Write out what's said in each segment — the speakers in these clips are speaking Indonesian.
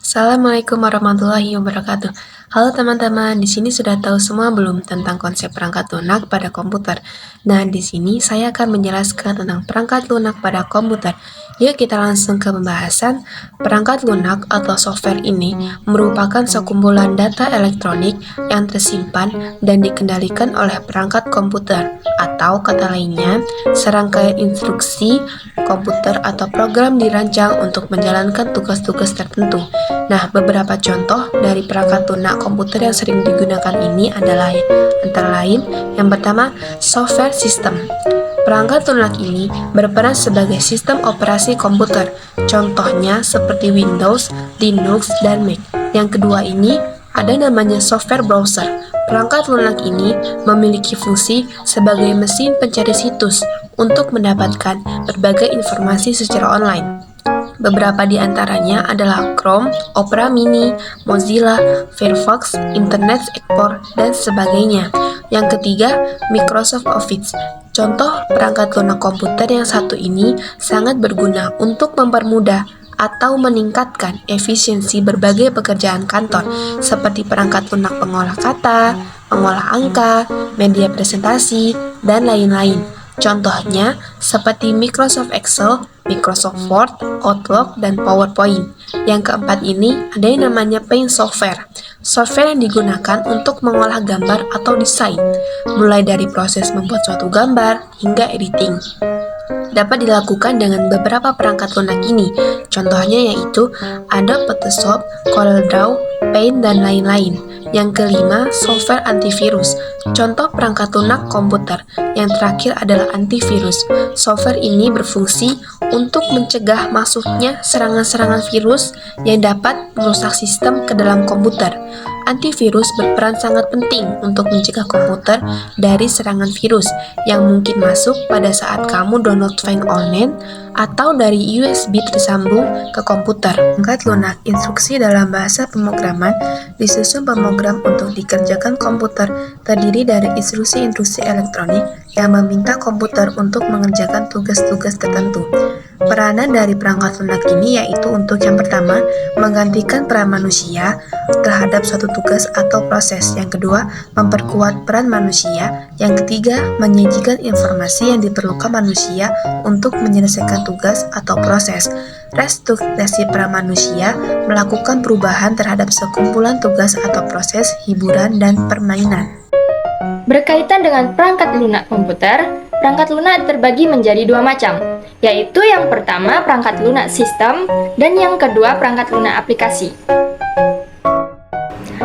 Assalamualaikum warahmatullahi wabarakatuh. Halo teman-teman, di sini sudah tahu semua belum tentang konsep perangkat lunak pada komputer? Nah, di sini saya akan menjelaskan tentang perangkat lunak pada komputer. Yuk kita langsung ke pembahasan. Perangkat lunak atau software ini merupakan sekumpulan data elektronik yang tersimpan dan dikendalikan oleh perangkat komputer, atau kata lainnya, serangkaian instruksi komputer atau program dirancang untuk menjalankan tugas-tugas tertentu. Nah, beberapa contoh dari perangkat lunak komputer yang sering digunakan ini adalah antara lain, yang pertama, software system. Perangkat lunak ini berperan sebagai sistem operasi komputer, contohnya seperti Windows, Linux, dan Mac. Yang kedua ini ada namanya software browser. Perangkat lunak ini memiliki fungsi sebagai mesin pencari situs untuk mendapatkan berbagai informasi secara online. Beberapa di antaranya adalah Chrome, Opera Mini, Mozilla, Firefox, Internet Explorer, dan sebagainya. Yang ketiga, Microsoft Office. Contoh perangkat lunak komputer yang satu ini sangat berguna untuk mempermudah atau meningkatkan efisiensi berbagai pekerjaan kantor, seperti perangkat lunak pengolah kata, pengolah angka, media presentasi, dan lain-lain. Contohnya seperti Microsoft Excel, Microsoft Word, Outlook, dan PowerPoint. Yang keempat ini ada yang namanya Paint software. Software yang digunakan untuk mengolah gambar atau desain, mulai dari proses membuat suatu gambar hingga editing. Dapat dilakukan dengan beberapa perangkat lunak ini. Contohnya yaitu Adobe Photoshop, CorelDRAW, Paint, dan lain-lain. Yang kelima, software antivirus. Contoh perangkat lunak komputer. Yang terakhir adalah antivirus. Software ini berfungsi untuk mencegah masuknya serangan-serangan virus yang dapat merusak sistem ke dalam komputer. Antivirus berperan sangat penting untuk mencegah komputer dari serangan virus yang mungkin masuk pada saat kamu download file online atau dari USB tersambung ke komputer. Perangkat lunak instruksi dalam bahasa pemrograman disusun pemrogram untuk dikerjakan komputer terdiri dari instruksi-instruksi elektronik yang meminta komputer untuk mengerjakan tugas-tugas tertentu. Peranan dari perangkat lunak ini yaitu untuk yang pertama, menggantikan peran manusia terhadap suatu tugas atau proses. Yang kedua, memperkuat peran manusia. Yang ketiga, menyajikan informasi yang diperlukan manusia untuk menyelesaikan tugas atau proses. Restrukturasi peran manusia melakukan perubahan terhadap sekumpulan tugas atau proses, hiburan, dan permainan. Berkaitan dengan perangkat lunak komputer, perangkat lunak terbagi menjadi dua macam, yaitu yang pertama perangkat lunak sistem dan yang kedua perangkat lunak aplikasi.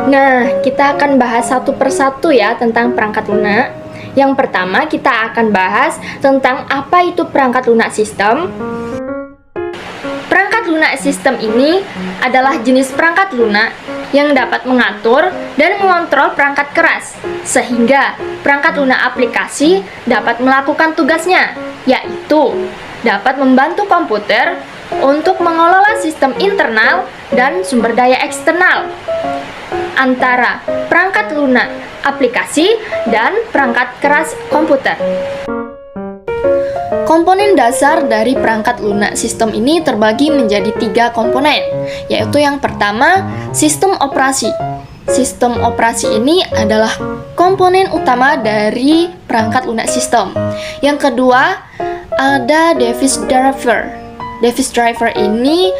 Nah, kita akan bahas satu persatu ya tentang perangkat lunak. Yang pertama kita akan bahas tentang apa itu perangkat lunak sistem. Perangkat lunak sistem ini adalah jenis perangkat lunak yang dapat mengatur dan mengontrol perangkat keras, sehingga perangkat lunak aplikasi dapat melakukan tugasnya, yaitu dapat membantu komputer untuk mengelola sistem internal dan sumber daya eksternal antara perangkat lunak aplikasi dan perangkat keras komputer. Komponen dasar dari perangkat lunak sistem ini terbagi menjadi tiga komponen, yaitu yang pertama, sistem operasi. Sistem operasi ini adalah komponen utama dari perangkat lunak sistem. Yang kedua, ada device driver. Device driver ini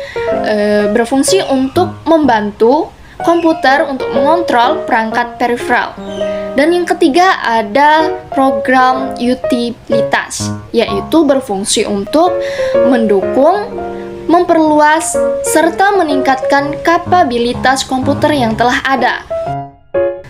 berfungsi untuk membantu komputer untuk mengontrol perangkat peripheral. Dan yang ketiga ada program utilitas, yaitu berfungsi untuk mendukung, memperluas, serta meningkatkan kapabilitas komputer yang telah ada.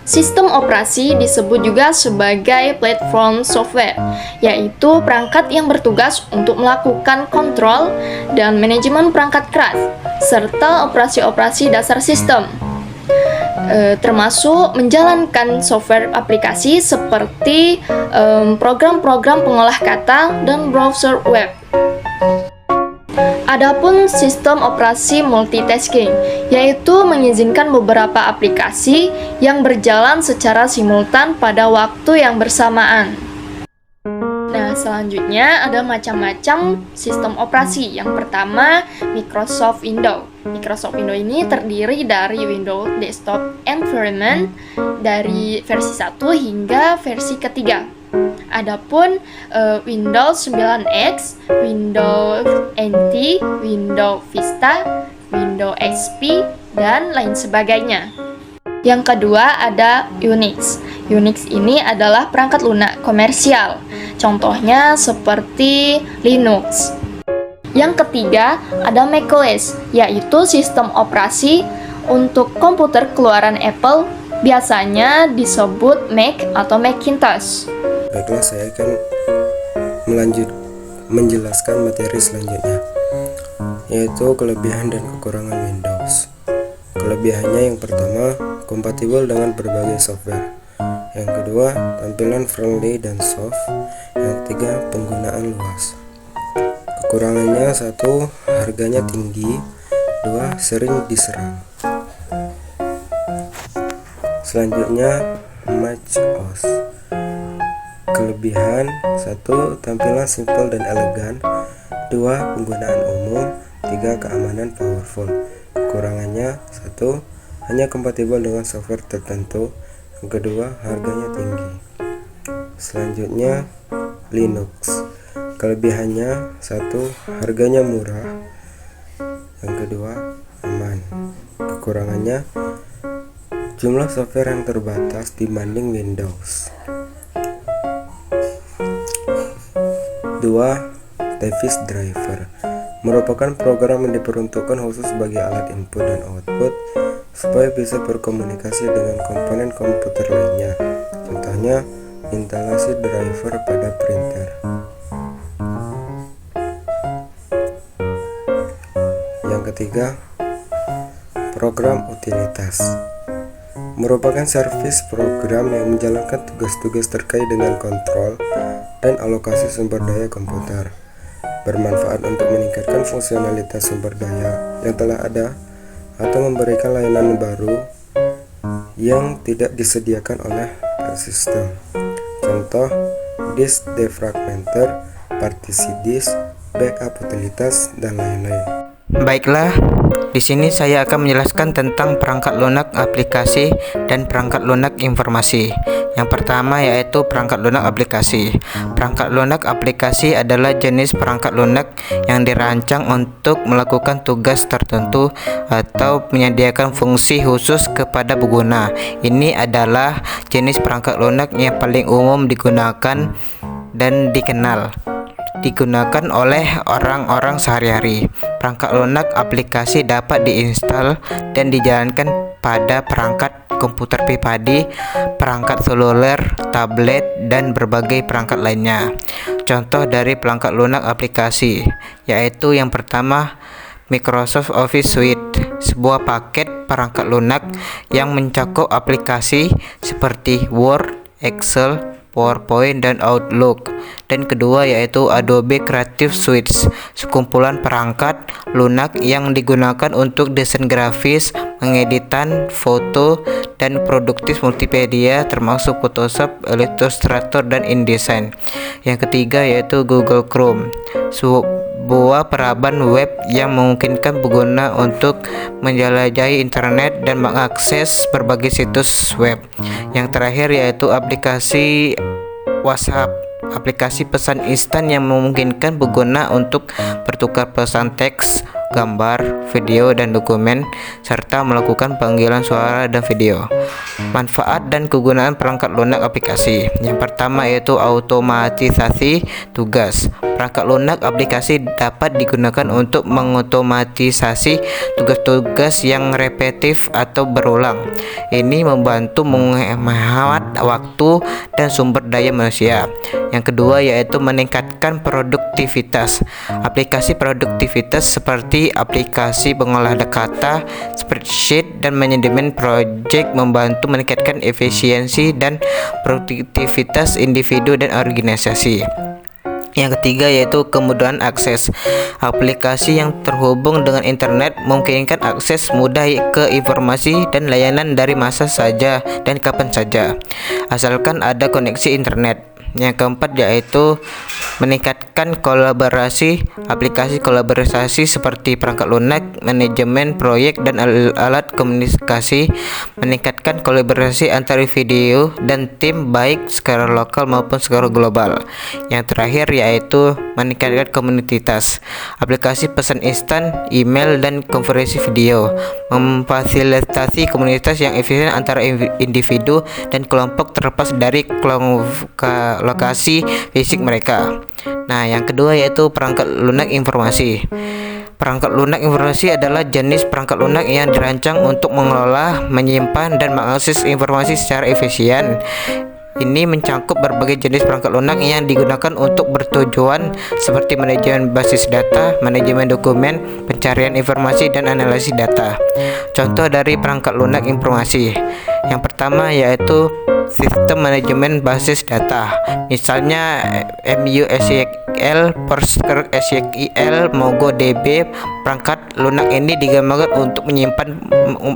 Sistem operasi disebut juga sebagai platform software, yaitu perangkat yang bertugas untuk melakukan kontrol dan manajemen perangkat keras, serta operasi-operasi dasar sistem. Termasuk menjalankan software aplikasi seperti program-program pengolah kata dan browser web. Adapun sistem operasi multitasking, yaitu mengizinkan beberapa aplikasi yang berjalan secara simultan pada waktu yang bersamaan. Nah, Selanjutnya ada macam-macam sistem operasi. Yang pertama, Microsoft Windows. Microsoft Windows ini terdiri dari Windows Desktop Environment dari versi 1 hingga versi ketiga. Adapun Windows 9X, Windows NT, Windows Vista, Windows XP, dan lain sebagainya. Yang kedua ada Unix. Unix ini adalah perangkat lunak komersial. Contohnya seperti Linux. Yang ketiga ada macOS, yaitu sistem operasi untuk komputer keluaran Apple, biasanya disebut Mac atau Macintosh. Baiklah, saya akan menjelaskan materi selanjutnya, yaitu kelebihan dan kekurangan Windows. Kelebihannya yang pertama, kompatibel dengan berbagai software. Yang kedua, tampilan friendly dan soft. Yang ketiga, penggunaan luas. Kekurangannya, 1. Harganya tinggi. 2. Sering diserang. Selanjutnya, macOS. Kelebihan, 1. Tampilan simpel dan elegan. 2. Penggunaan umum. 3. Keamanan powerful. Kekurangannya, 1. Hanya kompatibel dengan software tertentu. Yang kedua, harganya tinggi. Selanjutnya, Linux. Kelebihannya, 1. Harganya murah. Yang kedua, aman. Kekurangannya, jumlah software yang terbatas dibanding Windows. 2. Device driver merupakan program yang diperuntukkan khusus bagi alat input dan output supaya bisa berkomunikasi dengan komponen komputer lainnya. Contohnya, instalasi driver pada printer. Yang ketiga, program utilitas merupakan servis program yang menjalankan tugas-tugas terkait dengan kontrol dan alokasi sumber daya komputer. Bermanfaat untuk meningkatkan fungsionalitas sumber daya yang telah ada atau memberikan layanan baru yang tidak disediakan oleh sistem. Contoh, disk defragmenter, partisi disk, backup utilitas, dan lain-lain. Baiklah, di sini saya akan menjelaskan tentang perangkat lunak aplikasi dan perangkat lunak informasi. Yang pertama yaitu perangkat lunak aplikasi. Perangkat lunak aplikasi adalah jenis perangkat lunak yang dirancang untuk melakukan tugas tertentu atau menyediakan fungsi khusus kepada pengguna. Ini adalah jenis perangkat lunak yang paling umum digunakan dan digunakan oleh orang-orang sehari-hari. Perangkat lunak aplikasi dapat diinstal dan dijalankan pada perangkat komputer pribadi, perangkat seluler, tablet, dan berbagai perangkat lainnya. Contoh dari perangkat lunak aplikasi yaitu yang pertama, Microsoft Office Suite, sebuah paket perangkat lunak yang mencakup aplikasi seperti Word, Excel, PowerPoint, dan Outlook. Dan kedua yaitu Adobe Creative Suite, sekumpulan perangkat lunak yang digunakan untuk desain grafis, pengeditan foto, dan produktif multimedia termasuk Photoshop, Illustrator, dan InDesign. Yang ketiga yaitu Google Chrome, sebuah peraban web yang memungkinkan pengguna untuk menjelajahi internet dan mengakses berbagai situs web. Yang terakhir yaitu aplikasi WhatsApp, aplikasi pesan instan yang memungkinkan pengguna untuk bertukar pesan teks, gambar, video, dan dokumen, serta melakukan panggilan suara dan video. Manfaat dan kegunaan perangkat lunak aplikasi. Yang pertama yaitu otomatisasi tugas. Perangkat lunak aplikasi dapat digunakan untuk mengotomatisasi tugas-tugas yang repetitif atau berulang. Ini membantu menghemat waktu dan sumber daya manusia. Yang kedua yaitu meningkatkan produktivitas. Aplikasi produktivitas seperti aplikasi pengolah kata, spreadsheet, dan manajemen project membantu meningkatkan efisiensi dan produktivitas individu dan organisasi. Yang ketiga yaitu kemudahan akses. Aplikasi yang terhubung dengan internet memungkinkan akses mudah ke informasi dan layanan dari masa saja dan kapan saja, asalkan ada koneksi internet. Yang keempat yaitu meningkatkan kolaborasi aplikasi kolaborasi seperti perangkat lunak, manajemen proyek dan alat komunikasi, meningkatkan kolaborasi antar video dan tim baik secara lokal maupun secara global. Yang terakhir yaitu meningkatkan komunitas, aplikasi pesan instan, email dan konferensi video, memfasilitasi komunitas yang efisien antara individu dan kelompok terlepas dari lokasi fisik mereka. Nah, yang kedua yaitu perangkat lunak informasi. Perangkat lunak informasi adalah jenis perangkat lunak yang dirancang untuk mengelola, menyimpan, dan mengakses informasi secara efisien. Ini mencakup berbagai jenis perangkat lunak yang digunakan untuk bertujuan seperti manajemen basis data, manajemen dokumen, pencarian informasi, dan analisis data. Contoh dari perangkat lunak informasi. Yang pertama yaitu sistem manajemen basis data, misalnya MUSQL, PostgreSQL, MongoDB. Perangkat lunak ini digambarkan untuk menyimpan,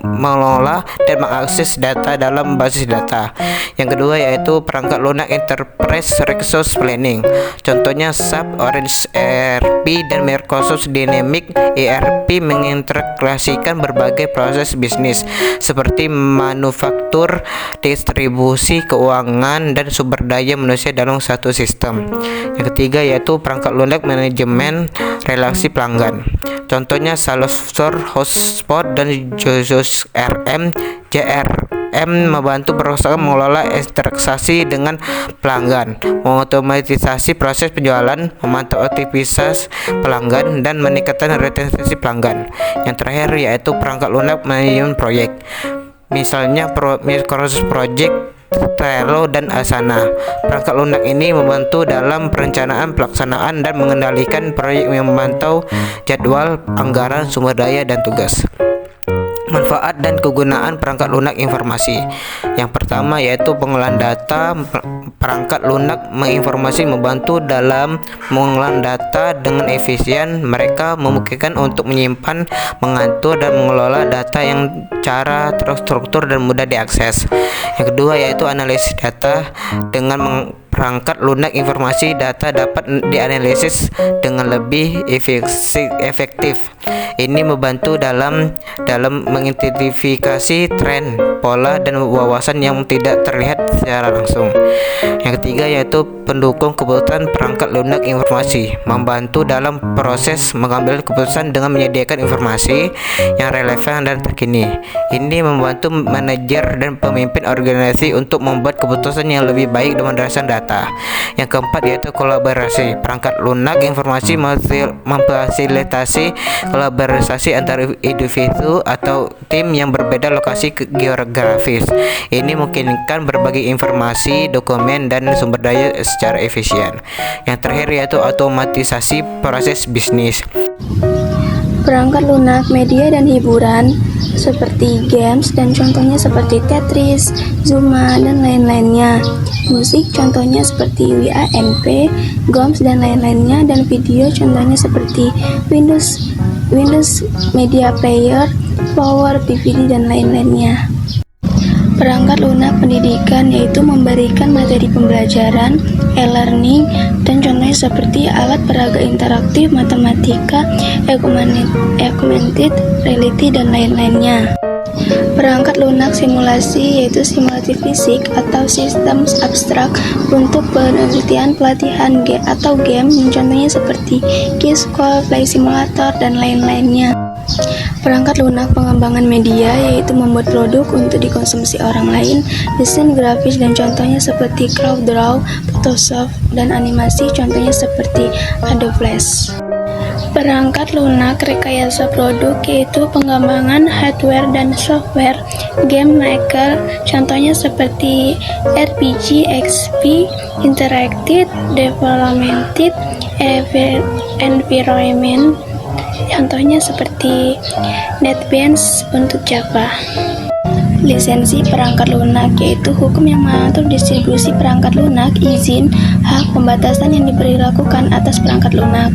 mengelola, dan mengakses data dalam basis data. Yang kedua yaitu perangkat lunak Enterprise Resource Planning, contohnya SAP, Orange ERP, dan Microsoft Dynamics ERP mengintegrasikan berbagai proses bisnis seperti manufaktur, distribusi, keuangan, dan sumber daya manusia dalam satu sistem. Yang ketiga yaitu perangkat lunak manajemen relasi pelanggan, contohnya Salesforce, HubSpot, dan JOS RM. JRM membantu perusahaan mengelola interaksi dengan pelanggan, mengotomatisasi proses penjualan, memantau aktivitas pelanggan, dan meningkatkan retensi pelanggan. Yang terakhir yaitu perangkat lunak manajemen proyek, misalnya Microsoft Project, Trello, dan Asana. Perangkat lunak ini membantu dalam perencanaan, pelaksanaan, dan mengendalikan proyek yang memantau jadwal, anggaran, sumber daya, dan tugas. Manfaat dan kegunaan perangkat lunak informasi. Yang pertama yaitu pengolahan data. Perangkat lunak menginformasi membantu dalam mengolah data dengan efisien. Mereka memungkinkan untuk menyimpan, mengatur, dan mengelola data yang cara terstruktur dan mudah diakses. Yang kedua yaitu analisis data. Dengan perangkat lunak informasi, data dapat dianalisis dengan lebih efektif. Ini membantu dalam mengidentifikasi tren, pola, dan wawasan yang tidak terlihat secara langsung. Yang ketiga yaitu pendukung keputusan. Perangkat lunak informasi membantu dalam proses mengambil keputusan dengan menyediakan informasi yang relevan dan terkini. Ini membantu manajer dan pemimpin organisasi untuk membuat keputusan yang lebih baik dengan berdasarkan data. Yang keempat yaitu kolaborasi. Perangkat lunak informasi memfasilitasi kolaborasi antara individu atau tim yang berbeda lokasi geografis. Ini memungkinkan berbagi informasi, dokumen, dan sumber daya secara efisien. Yang terakhir yaitu otomatisasi proses bisnis. Perangkat lunak media dan hiburan seperti games dan contohnya seperti Tetris, Zuma, dan lain-lainnya. Musik contohnya seperti WAMP, GOMS, dan lain-lainnya. Dan video contohnya seperti Windows Media Player, Power DVD, dan lain-lainnya. Perangkat lunak pendidikan yaitu memberikan materi pembelajaran, e-learning, dan contohnya seperti alat peraga interaktif, matematika, augmented reality, dan lain-lainnya. Perangkat lunak simulasi yaitu simulasi fisik atau sistem abstrak untuk penelitian, pelatihan, atau game, contohnya seperti Q-School, Play Simulator, dan lain-lainnya. Perangkat lunak pengembangan media yaitu membuat produk untuk dikonsumsi orang lain, desain grafis, dan contohnya seperti CorelDRAW, Photoshop, dan animasi, contohnya seperti Adobe Flash. Perangkat lunak rekayasa produk yaitu pengembangan hardware dan software game maker, contohnya seperti RPG, XP, Interactive Development Environment, contohnya seperti NetBeans untuk Java. lisensi perangkat lunak, yaitu hukum yang mengatur distribusi perangkat lunak, izin, hak, pembatasan yang diberlakukan atas perangkat lunak.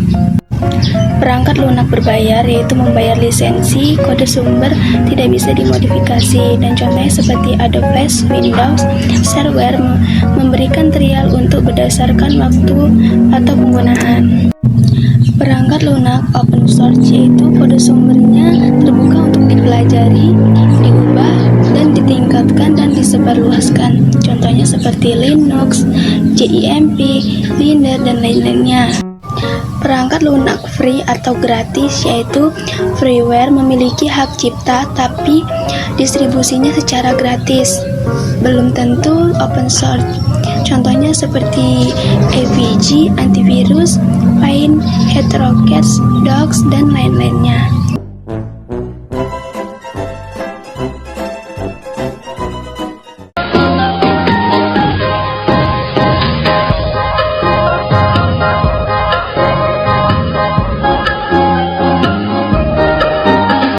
Perangkat lunak berbayar, yaitu membayar lisensi, kode sumber tidak bisa dimodifikasi, dan contohnya seperti Adobe Flash, Windows, shareware memberikan trial untuk berdasarkan waktu atau penggunaan. Perangkat lunak open source, yaitu kode sumbernya terbuka untuk dipelajari, diubah, dan ditingkatkan dan disebarluaskan. Contohnya seperti Linux, JIMP, Linux, dan lain-lainnya. Perangkat lunak free atau gratis, yaitu freeware, memiliki hak cipta tapi distribusinya secara gratis, belum tentu open source. Contohnya seperti AVG, antivirus, Paint, Heterocast, Docs, dan lain-lainnya.